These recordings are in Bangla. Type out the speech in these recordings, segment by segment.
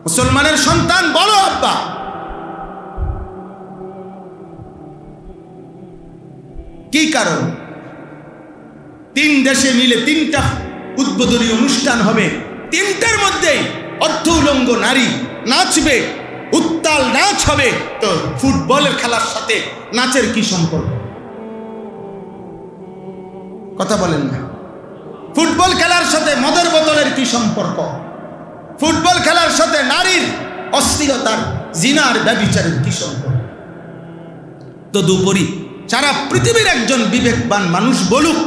মুসলমানের সন্তান বলো আব্বা। কি কারণ? 3 দেশে মিলে 3টা উদ্বোধনী অনুষ্ঠান হবে, 3টার মধ্যেই অর্ধ উলঙ্গ নারী নাচবে, উত্তাল নাচ হবে। তো ফুটবলের খেলার সাথে নাচের কি সম্পর্ক? কথা বলেন না। ফুটবল খেলার সাথে মদের বোতলের কি সম্পর্ক? ফুটবল খেলার সাথে নারীর অস্থিরতার, জিনার, ব্যভিচারের কি সম্পর্ক? তদুপরি সারা পৃথিবীর একজন বিবেকবান মানুষ বলুক,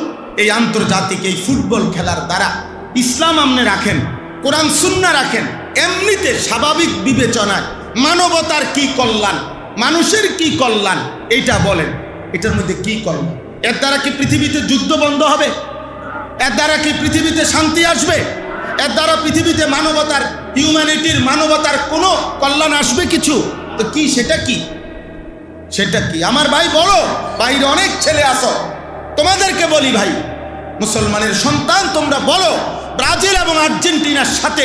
এই আন্তর্জাতিক এই ফুটবল খেলার দ্বারা ইসলাম আমনে রাখেন, কোরআন সুন্নাহ রাখেন, এমনিতে স্বাভাবিক বিবেচনায় মানবতার কি কল্যাণ, মানুষের কি কল্যাণ, এইটা বলেন। এটার মধ্যে কি কল্যাণ? এর দ্বারা কি পৃথিবীতে যুদ্ধ বন্ধ হবে? এর দ্বারা কি পৃথিবীতে শান্তি আসবে? এর দ্বারা পৃথিবীতে মানবতার, হিউম্যানিটির, মানবতার কোনো কল্যাণ আসবে কিছু? তো কি সেটা কি? সেটা কি? আমার ভাই বলো, বাইরে অনেক ছেলে আসো, তোমাদেরকে বলি ভাই, মুসলমানের সন্তান তোমরা বলো, ব্রাজিল এবং আর্জেন্টিনার সাথে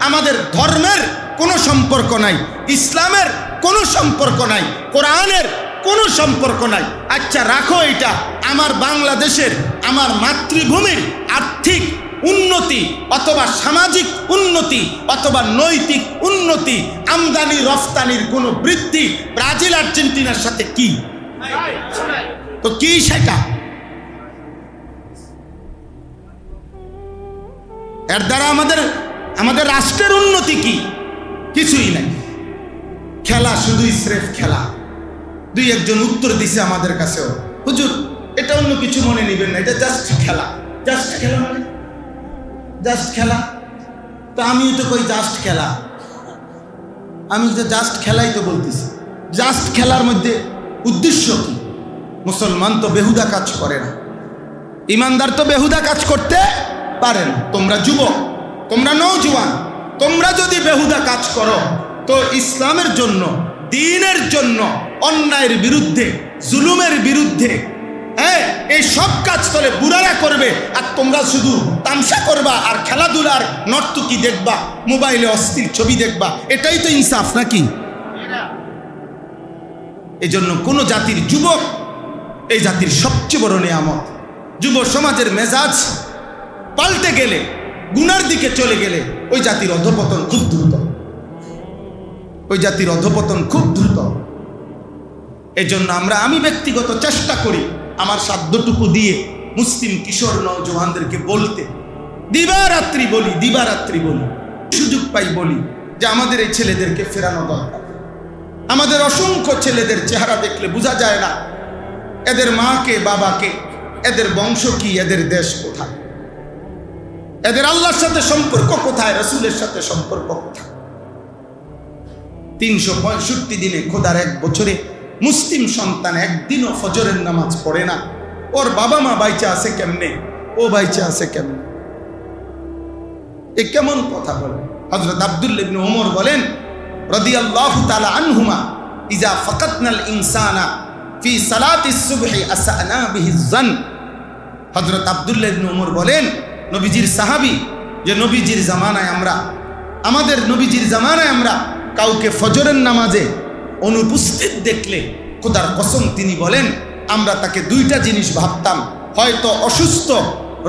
আমাদের ধর্মের কোনো সম্পর্ক নাই, ইসলামের কোনো সম্পর্ক নাই, কোরআনের কোনো সম্পর্ক নাই। আচ্ছা রাখো এটা, আমার বাংলাদেশের, আমার মাতৃভূমির আর্থিক উন্নতি অথবা সামাজিক উন্নতি অথবা নৈতিক উন্নতি, আমদানি রফতানির কোনো বৃদ্ধি ব্রাজিল আর্জেন্টিনার সাথে কি? তো কি সেটা? এর দ্বারা আমাদের রাষ্ট্রের উন্নতি কি? কিছুই নাই। খেলা শুধুই স্রেফ খেলা। 2-1 উত্তর দিছে আমাদের কাছেও, হুজুর এটা অন্য কিছু মনে নিবেন না, এটা জাস্ট খেলা। জাস্ট খেলা মানে জাস্ট খেলা? তো আমিও তো কই জাস্ট খেলা, আমি তো জাস্ট খেলাই তো বলতেছি। জাস্ট খেলার মধ্যে উদ্দেশ্য কি? মুসলমান তো বেহুদা কাজ করে না, ইমানদার তো বেহুদা কাজ করতে পারে না। তোমরা যুবক, তোমরা নওজোয়ান, তোমরা যদি বেহুদা কাজ করো তো ইসলামের জন্য, দ্বীনের জন্য, অন্যায়ের বিরুদ্ধে, জুলুমের বিরুদ্ধে, এই সব কাজ তোলে বুড়ারা করবে, আর তোমরা শুধু তামসা করবা আর খেলাধুলার নর্তকী দেখবা, মোবাইলে অস্থির ছবি দেখবা। এটাই তো ইনসাফ নাকি? এই জন্য কোন জাতির যুবক এই জাতির সবচেয়ে বড় নিয়ামত। যুব সমাজের মেজাজ পাল্টে গেলে, গুনার দিকে চলে গেলে ওই জাতির অধঃপতন খুব দ্রুত, ওই জাতির অধঃপতন খুব দ্রুত। এই জন্য আমি ব্যক্তিগত চেষ্টা করি আমার সাধ্যটুকু দিয়ে মুসলিম কিশোর নওজোয়ানদেরকে বলতে, দিবারাত্রি বলি, সুযোগ পাই বলি যে আমাদের এই ছেলেদেরকে ফেরানো দরকার। আমাদের অসংখ্য ছেলেদের চেহারা দেখলে বোঝা যায় না এদের মাকে, বাবাকে, এদের বংশ কি, এদের দেশ কোথায়, এদের আল্লাহর সাথে সম্পর্ক কোথায়, রাসূলের সাথে সম্পর্ক কোথায়। 365 দিনে, খোদার 1 বছরে মুসলিম সন্তান একদিনও ফজরের নামাজ পড়ে না। ওর বাবা মা বাইচা আছে কেমনে, ও বাইচা আছে কেমনে? এ কেমন কথা বলে? হযরত আব্দুল্লাহ ইবনে ওমর বলেন রাদিয়াল্লাহু তাআলা আনহুমা, ইজা ফাকাতনাল ইনসানা ফি সালাতিস সুবহি আসানা বিহিজ জান। হযরত আব্দুল্লাহ ইবনে ওমর বলেন, নবীজির সাহাবী, যে নবীজির জামানায় আমাদের নবীজির জামানায় আমরা কাউকে ফজরের নামাজে অনুপস্থিত দেখলে, খোদার কসম তিনি বলেন আমরা তাকে 2টা জিনিস ভাবতাম, হয়তো অসুস্থ,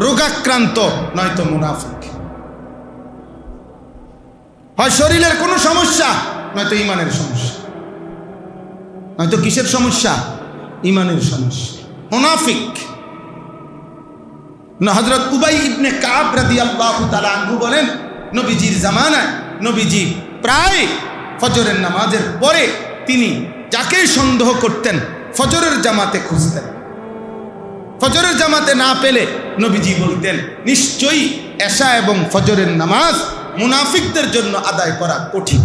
রোগাক্রান্ত, নয়তো মুনাফিক। হয় শরীরের কোনো সমস্যা, নয়তো ইমানের সমস্যা। নয়তো কিসের সমস্যা? ইমানের সমস্যা, মুনাফিক। হযরত উবাই ইবনে কাব রাদিয়াল্লাহু তাআলা আনহু বলেন, নবীজির জামানায় নবীজি প্রায় ফজরের নামাজের পরে তিনি যাকেই সন্দেহ করতেন ফজরের জামাতে খুঁজতেন। ফজরের জামাতে না পেলে নবীজি বলতেন, নিশ্চয়ই এশা এবং ফজরের নামাজ মুনাফিকদের জন্য আদায় করা কঠিন।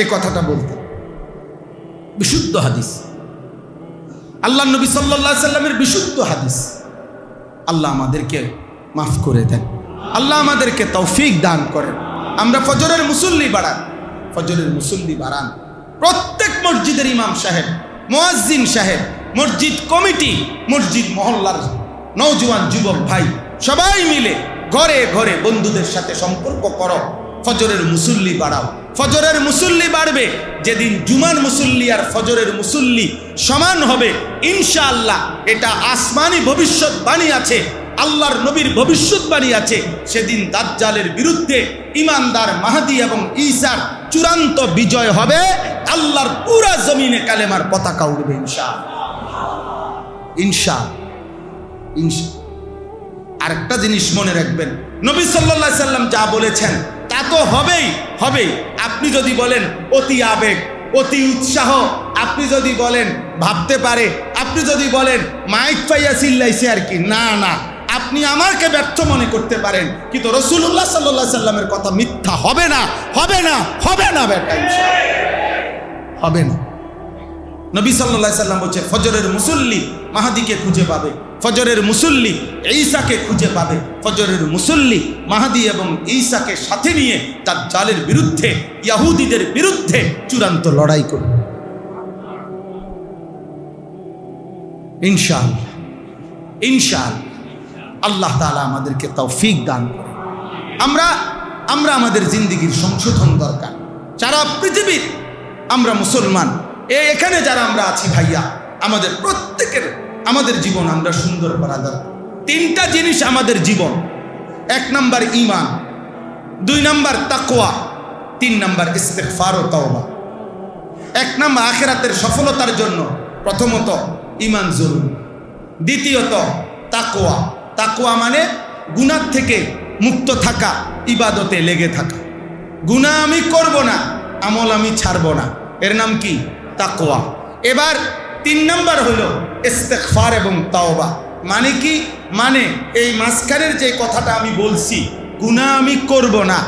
এই কথাটা বলতেন। বিশুদ্ধ হাদিস, আল্লাহ নবী সাল্লাল্লাহু আলাইহি সাল্লামের বিশুদ্ধ হাদিস। আল্লাহ আমাদেরকে মাফ করে দেন, আল্লাহ আমাদেরকে তৌফিক দান করেন। আমরা ফজরের মুসল্লি বাড়ান। প্রত্যেক মসজিদের ইমাম সাহেব, মুয়াজ্জিন সাহেব, মসজিদ কমিটি, মসজিদ মহল্লার নওজোয়ান যুবক ভাই, সবাই মিলে ঘরে ঘরে বন্ধুদের সাথে সম্পর্ক করো, ফজরের মুসল্লি বাড়াও। ফজরের মুসল্লি বাড়বে যেদিন জুমার মুসল্লি আর ফজরের মুসল্লি সমান হবে ইনশাআল্লাহ। এটা আসমানি ভবিষ্যৎবাণী আছে, আল্লাহর নবীর ভবিষ্যৎবাণী আছে। সেদিন দাজ্জালের বিরুদ্ধে ইমানদার মাহদী এবং ঈসার চূড়ান্ত বিজয় হবে। আল্লাহর পুরা জমিনে কালেমার পতাকা উড়বে ইনশাআল্লাহ, ইনশাআল্লাহ, ইনশাআল্লাহ। আরেকটা জিনিস মনে রাখবেন, নবী সাল্লাল্লাহু আলাইহি সাল্লাম যা বলেছেন তা তো হবেই হবেই। আপনি যদি বলেন অতি আবেগ, অতি উৎসাহ, আপনি যদি বলেন ভাবতে পারে, আপনি যদি বলেন মাইক পাইয়া চিল্লাইছে আর কি, না না, আপনি আমাকে ব্যর্থ মনে করতে পারেন, কিন্তু রাসূলুল্লাহ সাল্লাল্লাহু আলাইহি সাল্লামের কথা মিথ্যা হবে না, হবে না, হবে না বেটা, হবে না। নবী সাল্লাল্লাহু আলাইহি সাল্লাম বলছে ফজরের মুসল্লি মাহদীকে খুঁজে পাবে, ফজরের মুসল্লি ঈসাকে খুঁজে পাবে, ফজরের মুসল্লি মাহদী এবং ঈসাকে সাথে নিয়ে দাজ্জালের বিরুদ্ধে, ইহুদিদের বিরুদ্ধে চূড়ান্ত লড়াই করবে ইনশাআল্লাহ, ইনশাআল্লাহ। আল্লাহ তাআলা আমাদেরকে তৌফিক দান করে। আমরা আমাদের জিন্দেগির সংশোধন দরকার। সারা পৃথিবীর আমরা মুসলমান, এখানে যারা আমরা আছি ভাইয়া, আমাদের প্রত্যেকের আমাদের জীবন আমরা সুন্দর করা দরকার। তিনটা জিনিস আমাদের জীবন: 1 নাম্বার ঈমান, 2 নাম্বার তাকওয়া, 3 নাম্বার ইস্তিগফার ও তাওবা। 1 নাম্বার আখিরাতের সফলতার জন্য প্রথমত ঈমান জরুরি, দ্বিতীয়ত তাকওয়া। তাকওয়া মানে গুনাহ থেকে মুক্ত থাকা, ইবাদতে লেগে থাকা। গুনাহ আমি করব না, আমল আমি ছাড়ব না, এর নাম কি? তাকওয়া। এবার 3 নাম্বার হলো ইস্তিগফার এবং তাওবা। মানে কি? মানে এই মাঝখানের যে কথাটা আমি বলছি, গুনাহ আমি করব না,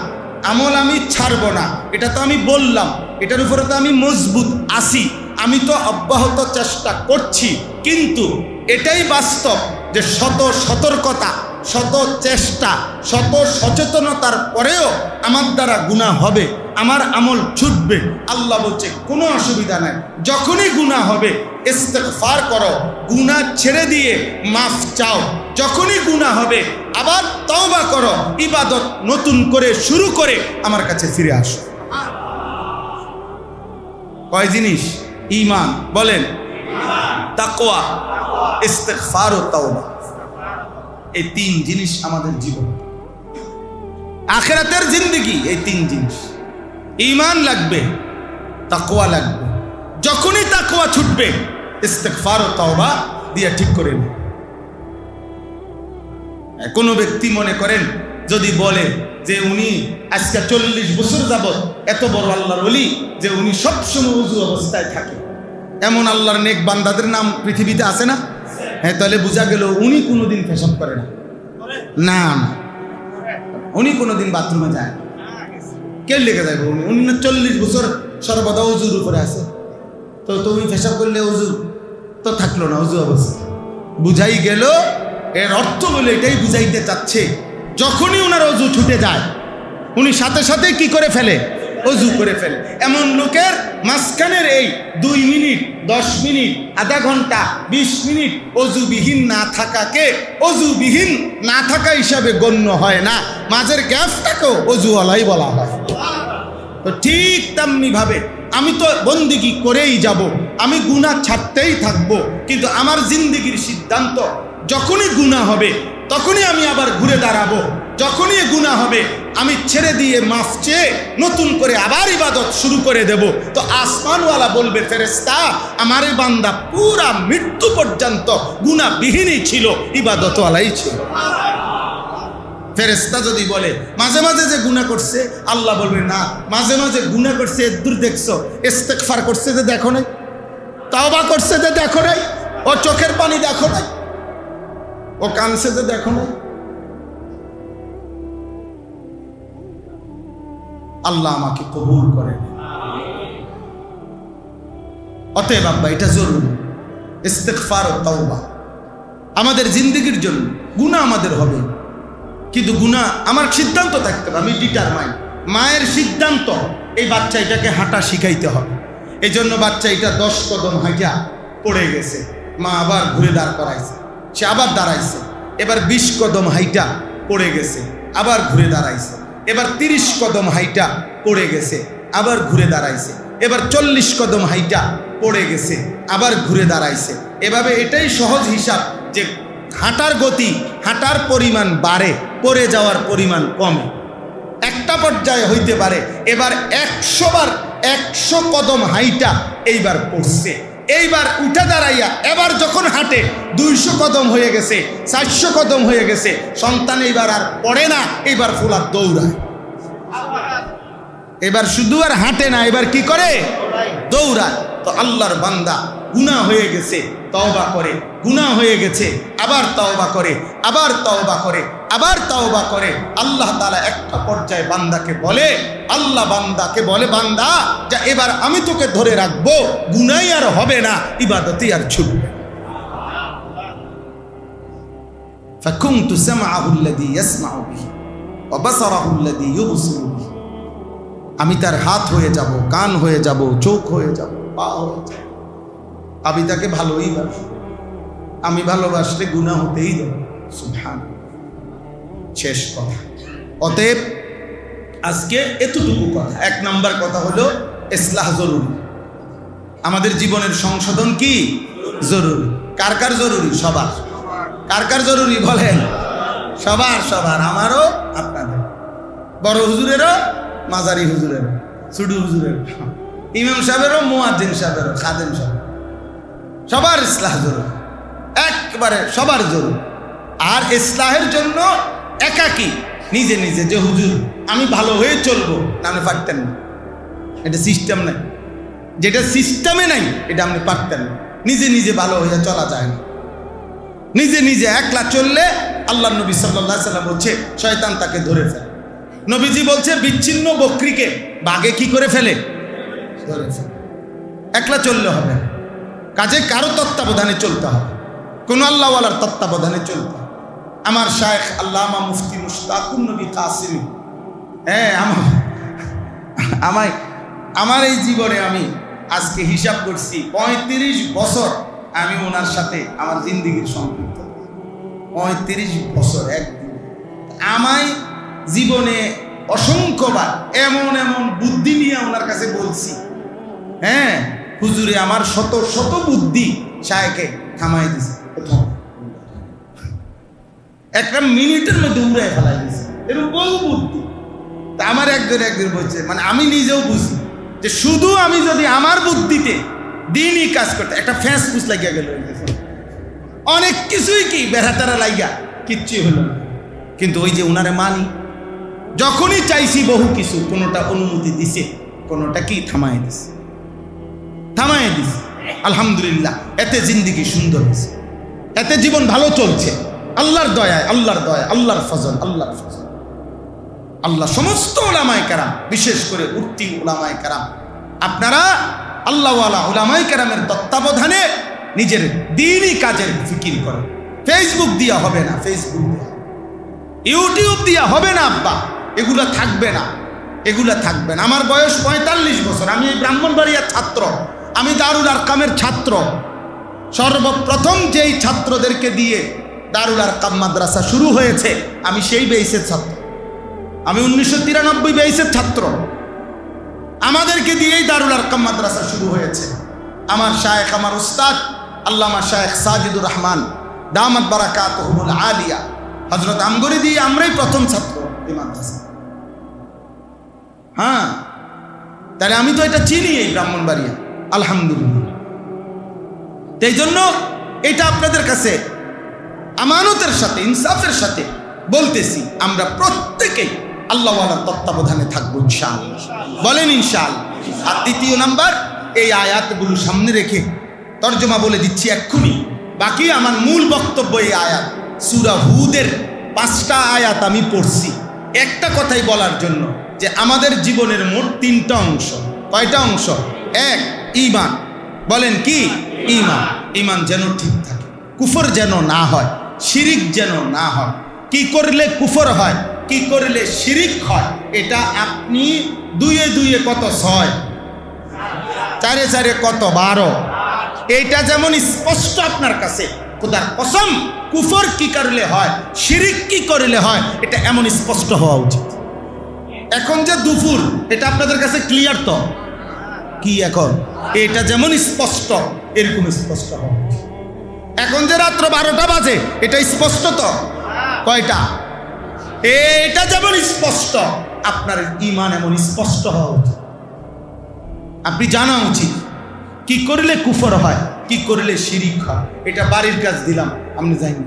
আমল আমি ছাড়ব না, এটা তো আমি বললাম, এটার উপরে তো আমি মজবুত আছি, আমি তো অব্যাহত চেষ্টা করছি, কিন্তু এটাই বাস্তব যে শত সতর্কতা, শত চেষ্টা, শত সচেতনতার পরেও আমার দ্বারা গুনাহ হবে, আমার আমল ছুটবে। আল্লাহ বলছে কোনো অসুবিধা নাই, যখনই গুনাহ হবে ইস্তিগফার করো, গুনাহ ছেড়ে দিয়ে মাফ চাও। যখনই গুনাহ হবে আবার তওবা করো, ইবাদত নতুন করে শুরু করে আমার কাছে ফিরে আসো। কয় জিনিস? ঈমান বলেন, তাকওয়া, ইস্তিগফার ও তাওবা। এই 3 জিনিস আমাদের জীবন, আখিরাতের জিন্দেগি। এই 3 জিনিস, ঈমান লাগবে, তাকওয়া লাগবে। যখনই তাকওয়া ছুটবে ইস্তিগফার ও তাওবা দিয়ে ঠিক করে নেবে। কোনো ব্যক্তি মনে করেন যদি বলে যে উনি আজকে 40 বছর যাবত এত বড় আল্লাহর ওলি যে উনি সবসময় ওযু অবস্থায় থাকে, এমন আল্লাহর নেক বান্দাদের নাম পৃথিবীতে আছে না? হ্যাঁ, তাহলে বোঝা গেল উনি কোনোদিন পেশাব করে না, না উনি কোনোদিন বাথরুমে যায় না। কে লেগে যাবে? উনি না 40 বছর সর্বদা ওযুর উপরে আছে, তো তুমি পেশাব করলে ওযু তো থাকলো না, ওযু অবস্থা। বুঝাই গেল, এর অর্থ হলো এটাই বুঝাইতে চাচ্ছে, যখনই ওনার ওযু ছুটে যায় উনি সাথে সাথে কি করে ফেলে? ওযু করে ফেলে। এমন লোকের মাঝখানের এই 2 মিনিট, 10 মিনিট, আধা ঘন্টা, 20 মিনিট ওযুবিহীন না থাকাকে ওযুবিহীন না থাকা হিসাবে গণ্য হয় না, মাঝের গ্যাপটাকেও ওযুওয়ালাই বলা হয়। তো ঠিক তেমনি ভাবে আমি তো বন্দেগী করেই যাব, আমি গুনাহ ছাড়তেই থাকবো, কিন্তু আমার জিন্দেগির সিদ্ধান্ত যখনই গুনাহ হবে তখনই আমি আবার ঘুরে দাঁড়াবো, যখনই গুনাহ হবে আমি ছেড়ে দিয়ে মাফ চেয়ে নতুন করে আবার ইবাদত শুরু করে দেব। তো আসমানওয়ালা বলবে, ফেরেশতা আমারে বান্দা পুরা মৃত্যু পর্যন্ত গুনাহবিহীনই ছিল, ইবাদতওয়ালাই ছিল। ফেরেশতা যদি বলে মাঝে মাঝে যে গুনাহ করছে, আল্লাহ বলবে না, মাঝে মাঝে গুনাহ করছে দূর দেখছো, ইস্তিগফার করছে যে দেখো নাই, তাওবা করছে যে দেখো নাই, ও চোখের পানি দেখো নাই, ও কানছে যে দেখো নাই। আল্লাহ আমাকে কবুল করেন। অতএব আব্বা, এটা জরুরি, ইস্তিগফার ও তাওবা আমাদের জিন্দেগির জন্য। গুনাহ আমাদের হবে, কিন্তু গুনাহ আমার সিদ্ধান্ত থাকতে হবে, আমি ডিটারমাইন। মায়ের সিদ্ধান্ত এই বাচ্চাটাকে হাঁটা শিখাইতে হবে। এই জন্য বাচ্চাটা 10 কদম হাঁটা পড়ে গেছে, মা আবার ঘুরে দাঁড় করাইছে, সে আবার দাঁড়াইছে। এবার 20 কদম হাইটা পড়ে গেছে, আবার ঘুরে দাঁড়াইছে। এবার 30 কদম হাইটা পড়ে গেছে, আবার ঘুরে দাঁড়াইছে, এবার 40 কদম হাইটা পড়ে গেছে, আবার ঘুরে দাঁড়াইছে। এভাবে এটাই সহজ হিসাব যে হাঁটার গতি, হাঁটার পরিমাণ বাড়ে, পড়ে যাওয়ার পরিমাণ কমে। একটা পর্যায়ে হইতে পারে এবার 100 বার 100 কদম হাইটা এইবার পড়ছে, এইবার উঠে দাঁড়াইয়া এবার যখন হাঁটে 200 কদম হয়ে গেছে, 400 কদম হয়ে গেছে, সন্তান এইবার আর পড়ে না, এইবার ফুলা দৌড়ায়। এবার শুধু আর হাঁটে না, এবার কি করে? দৌড়ায়। তো আল্লাহর বান্দা গুনাহ হয়ে গেছে, তওবা করে, গুনাহ হয়ে গেছে, আবার তওবা করে, আবার তওবা করে, আবার তওবা করে। আল্লাহ তাআলা একটা পর্যায়ে বান্দাকে বলে, আল্লাহ বান্দাকে বলে, বান্দা যা এবার আমি তোকে ধরে রাখবো, গুনাহই আর হবে না, ইবাদতই আর ছুটবে। ফাকুনতু সামআহু আল্লাযী ইয়াসমাউ বিহি ওয়া বাসারাহু আল্লাযী ইউবসিরু বিহি। আমি তার হাত হয়ে যাব, কান হয়ে যাব, চোখ হয়ে যাব, পা হয়ে যাব। আমি তাকে ভালোই বাসি, আমি ভালোবাসলে গুনাহ হতেই দেব। সুবহানাল্লাহ। শেষ কথা। অতএব আজকে এতটুকু কথা। 1 নাম্বার কথা হলো ইসলাহ জরুরি। আমাদের জীবনের সংশোধন কি জরুরি? কার কার জরুরি? সবার। কার কার জরুরি বলেন? সবার সবার, আমারও আপনাদের, বড় হুজুরেরও, মাজারি হুজুরেরও, ছোট হুজুরেরও, ইমাম সাহেবেরও, মুয়াজ্জিন সাহেবেরও, খাদেম সাহেব, সবার ইসলাহ জরুরি, একবারে সবার জরুরি। আর ইসলাহের জন্য একাকী নিজে নিজে যে হুজুর আমি ভালো হয়ে চলবো, আপনি পারতেন না। এটা সিস্টেম নাই, যেটা সিস্টেমে নাই এটা আপনি পারতেন না। নিজে নিজে ভালো হয়ে চলা যায় না। নিজে নিজে একলা চললে আল্লাহ নবী সাল্লাল্লাহু আলাইহি সাল্লাম বলছে শয়তান তাকে ধরে ফেলে। নবীজি বলছে বিচ্ছিন্ন বকরিকে বাঘে কি করে ফেলে? ধরে ফেলে। একলা চললে হবে না, কাজে কারো তত্ত্বাবধানে চলতে হবে, কোন আল্লাহওয়ালার তত্ত্বাবধানে চলতে হবে। আমার শায়েখ আল্লামা মুফতি মুশতাকুন নবী কাসিমি, হ্যাঁ, আমার এই জীবনে আমি আজকে হিসাব করছি 35 বছর আমি ওনার সাথে আমার জিন্দেগির সম্পৃক্ত। 35 বছর একদিন। আমায় জীবনে অসংখ্যবার এমন এমন বুদ্ধি নিয়ে ওনার কাছে বলছি, হ্যাঁ হুজুরে আমার শত শত বুদ্ধি শায়েখে থামাই দিছে। প্রথম একটা মিনিটের মধ্যে উড়াই ফেলাই দিছে, এরকম বহু বুদ্ধি। তা আমার একজন বলছে, মানে আমি নিজেও বুঝি যে শুধু আমি যদি আমার বুদ্ধিতে দিনই কাজ করতে, একটা ফ্যাঁস ফুস লাগিয়া গেল, অনেক কিছুই কি বেড়াতারা লাগিয়া কিচ্ছুই হলো না। কিন্তু ওই যে ওনারে মানি, যখনই চাইছি বহু কিছু, কোনোটা অনুমতি দিছে, কোনোটা কি থামাই দিছে, থামাই দিছে। আলহামদুলিল্লাহ, এতে জিন্দেগি সুন্দর হয়েছে, এতে জীবন ভালো চলছে। আল্লাহর দয়ায়, আল্লাহর দয়া, আল্লাহর ফজল, আল্লাহর ফজল। আল্লাহ সমস্ত উলামায়ে কেরাম, বিশেষ করে উঠতি উলামায়ে কেরাম, আপনারা আল্লাহওয়ালা উলামায়ে কেরামের তত্ত্বাবধানে নিজের দ্বীনি কাজের ফিকির করেন। ফেসবুক দিয়া হবে না, ফেসবুক দিয়া, ইউটিউব দিয়া হবে না আব্বা, এগুলা থাকবে না, এগুলা থাকবে না। আমার বয়স 45 বছর, আমি এই ব্রাহ্মণবাড়িয়ার ছাত্র, আমি দারুল আরকামের ছাত্র। সর্বপ্রথম যেই ছাত্রদেরকে দিয়ে দারুল আরকাম মাদ্রাসা শুরু হয়েছে, আমি সেই বেইসের ছাত্র। আমি 1993 বেইসের ছাত্র। আমাদেরকে দিয়েই দারুল আরকাম মাদ্রাসা শুরু হয়েছে। আমার শায়েখ, আমার উস্তাদ আল্লামা শায়েখ সাজিদুর রহমান দামাত বারাকাতুহুল আলিয়া হযরত আমগরি দিয়ে আমরাই প্রথম ছাত্র এই মাদ্রাসা। হ্যাঁ, তাহলে আমি তো এটা চিনি, এই ব্রাহ্মণবাড়িয়া, আলহামদুলিল্লাহ। এই জন্য এটা আপনাদের কাছে আমানতের সাথে, ইনসাফের সাথে বলতেছি, আমরা প্রত্যেকেই আল্লাহওয়ালার তত্ত্বাবধানে থাকবো ইনশাআল্লাহ। বলেন ইনশাআল্লাহ। আর 2 নাম্বার, এই আয়াতগুলো সামনে রেখে তর্জমা বলে দিচ্ছি এক্ষুনি, বাকি আমার মূল বক্তব্য এই আয়াত। সূরা হুদের 5টা আয়াত আমি পড়ছি একটা কথাই বলার জন্য, যে আমাদের জীবনের মোট 3টা অংশ। কয়টা অংশ? 1, ঈমান। বলেন কি? ঈমান। ঈমান যেন ঠিক থাকে, কুফর যেন না হয়, শিরিক যেন না হয়। কি করলে কুফর হয়, কি করলে শিরিক হয়, এটা আপনি 2 2 কত 6, 4 4 কত 12, এইটা যেমন স্পষ্ট আপনার কাছে, খোদার কসম কুফর কি করলে হয়, শিরিক কি করলে হয়, এটা এমন স্পষ্ট হওয়া উচিত। এখন যে দুপুর, এটা আপনাদের কাছে ক্লিয়ার তো? কি এখন এটা যেমন স্পষ্ট, এরকম স্পষ্ট হবে। এখন যে রাত্র 12টা বাজে, এটা স্পষ্ট তো? কয়টা? এটা যেমন স্পষ্ট, আপনার ঈমান এমন স্পষ্ট হওয়া উচিত। আপনি জানা উচিত কি করলে কুফর হয়, কি করলে শিরিক হয়। এটা বাড়ির কাজ দিলাম, আপনি জানেন,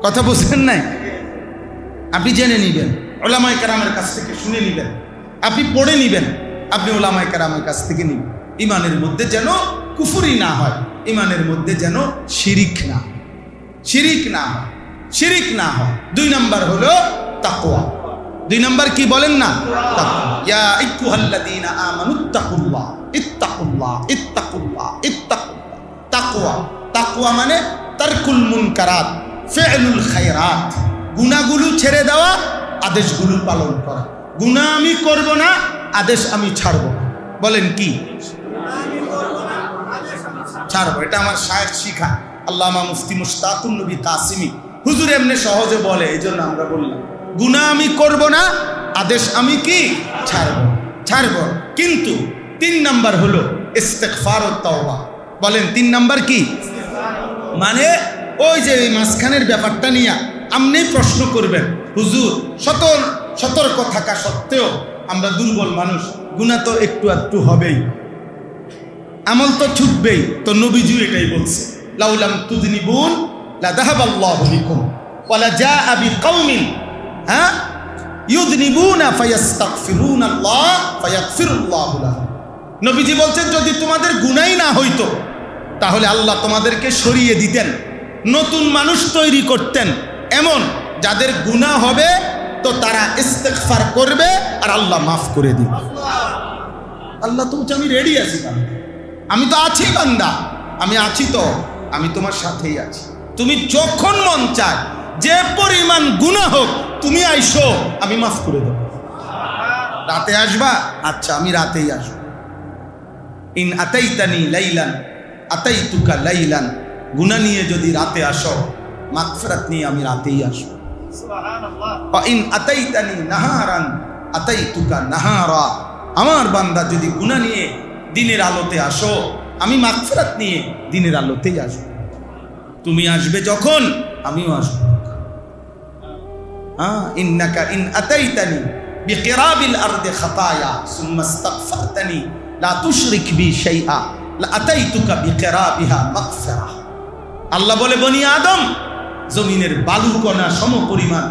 কথা বুঝছেন নাই? আপনি জেনে নিবেন, ওলামায়ে কেরামের কাছ থেকে শুনে নিবেন, আপনি পড়ে নিবেন, আপনি ওলামায়ে কেরামের কাছ থেকে নিবেন। ইমানের মধ্যে যেন কুফরি না হয়, ইমানের মধ্যে যেন শিরিক না হয়, শিরিক না হয়, শিরিক না হয়। 2 নাম্বার হলো তাকওয়া। 2 নাম্বার কি বলেন না? তাকওয়া। ইয়া আইয়ুহাল্লাযীনা আমানুত্তাকুল্লাহ ইত্তাকুল্লাহ ইত্তাকুল্লাহ ইত্তাকুল্লাহ। তাকওয়া, তাকওয়া মানে তারকুল মুনকারাত, ফি'লুল খায়রাত, গুনাহগুলো ছেড়ে দেওয়া, আদেশগুলো পালন করা। গুনাহ আমি করব না, আদেশ আমি ছাড়ব না। বলেন কি? ছাড়বো। এটা আমার শায়েখ শিখা আল্লামা মুফতি মুশতাকুন নবী কাসিমি হুজুর এমনি সহজে বলে, এই জন্য আমরা বললাম গুনাহ আমি করব না, আদেশ আমি কি ছাড়ব। কিন্তু 3 নাম্বার হলো ইস্তিগফার ও তাওবা। বলেন 3 নাম্বার কি? মানে ওই যে এই মাঝখানের ব্যাপারটা নিয়ে আপনি প্রশ্ন করবেন, হুজুর সতর্ক থাকা সত্ত্বেও আমরা দুর্বল মানুষ, গুনাহ তো একটু একটু হবেই, আমল তো ছুটবেই। তো নবীজি এটাই বলছে, লাউলাম তুযনিবুন লা যাহাবাল্লাহু বিকুম ওয়া লা জাআ বিকাউমিন ইউযনিবুনা ফায়াস্তাগফিরুনাল্লাহ ফায়াগফিরুল্লাহু লাহুম। নবীজি বলছেন, যদি তোমাদের গুনাহই না হইতো তাহলে আল্লাহ তোমাদেরকে সরিয়ে দিতেন, নতুন মানুষ তৈরি করতেন, এমন যাদের গুনাহ হবে তো তারা ইস্তিগফার করবে আর আল্লাহ মাফ করে দিবে। আল্লাহ তো বলছে, আমি রেডি আছি বান্দা, আমি তো আছি বান্দা, আমি আছি, তো আমি তোমার সাথেই আছি। তুমি যখন মন চায় যে পরিমাণ গুনাহ হোক, তুমি আইসো, আমি মাফ করে দেব। রাতে আসবা? আচ্ছা, আমি রাতেই আসবো। ইন আতাইতানি লাইলান আতাইতুকা লাইলান, গুনাহ নিয়ে যদি রাতে আসো, মাগফিরাত নিয়ে আমি রাতেই আসবো। সুবহানাল্লাহ। ইন আতাইতানি নাহারান আতাইতুকা নাহারা, আমার বান্দা যদি গুনাহ নিয়ে দিনের আলোতে আসো, আমি মাগফিরাত নিয়ে দিনের আলোতেই আসবো। তুমি আসবে যখন, আমিও আসবো। ইন্নাকা ইন আতাইতানি বিকিরাবিল আরদি খাতায়া সুম্মা ইস্তাগফারতানি লা তুশরিক বি শাইআ লা আতাইতুকা বিকিরাবিহা মাগফিরাহ। আল্লাহ বলে, বনি আদম, জমিনের বালুকণা সম পরিমাণ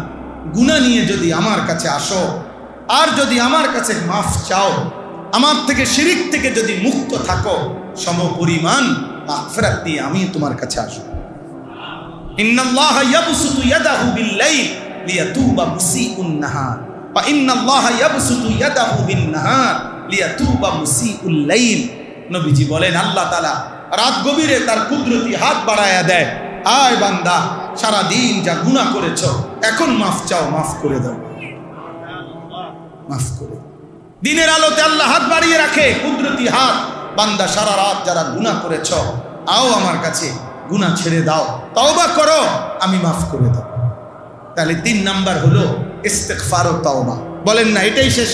গুনাহ নিয়ে যদি আমার কাছে আসো, আর যদি আমার কাছে মাফ চাও, আমার থেকে শিরিক থেকে যদি মুক্ত থাকো, সম পরিমাণ মাগফিরাত দিয়ে আমি তোমার কাছে আসব। ইন্নাল্লাহা ইয়াবসুতু ইয়াদাহু বিল-লাইল লিয়াতুবা মুসিউন নাহার ওয়া ইন্নাল্লাহা ইয়াবসুতু ইয়াদাহু বিন-নাহার লিয়াতুবা মুসিউল লাইল। নবীজি বলেন, আল্লাহ তাআলা রাত গভীরে তার কুদরতি হাত বাড়ায়া দেয়, আয় বান্দা, সারা দিন যা গুনাহ করেছো, এখন মাফ চাও, মাফ করে দাও, মাফ করে। দিনের আলোতে আল্লাহ হাত বাড়িয়ে রাখে, কুদরতি হাত, বান্দা সারা রাত যারা গুনাহ করেছ, আও আমার কাছে, গুনাহ ছেড়ে দাও, তওবা করো, আমি মাফ করে দাও। তাহলে 3 নাম্বার হলো ইস্তিগফার ও তাওবা। বলেন না, এটাই শেষ।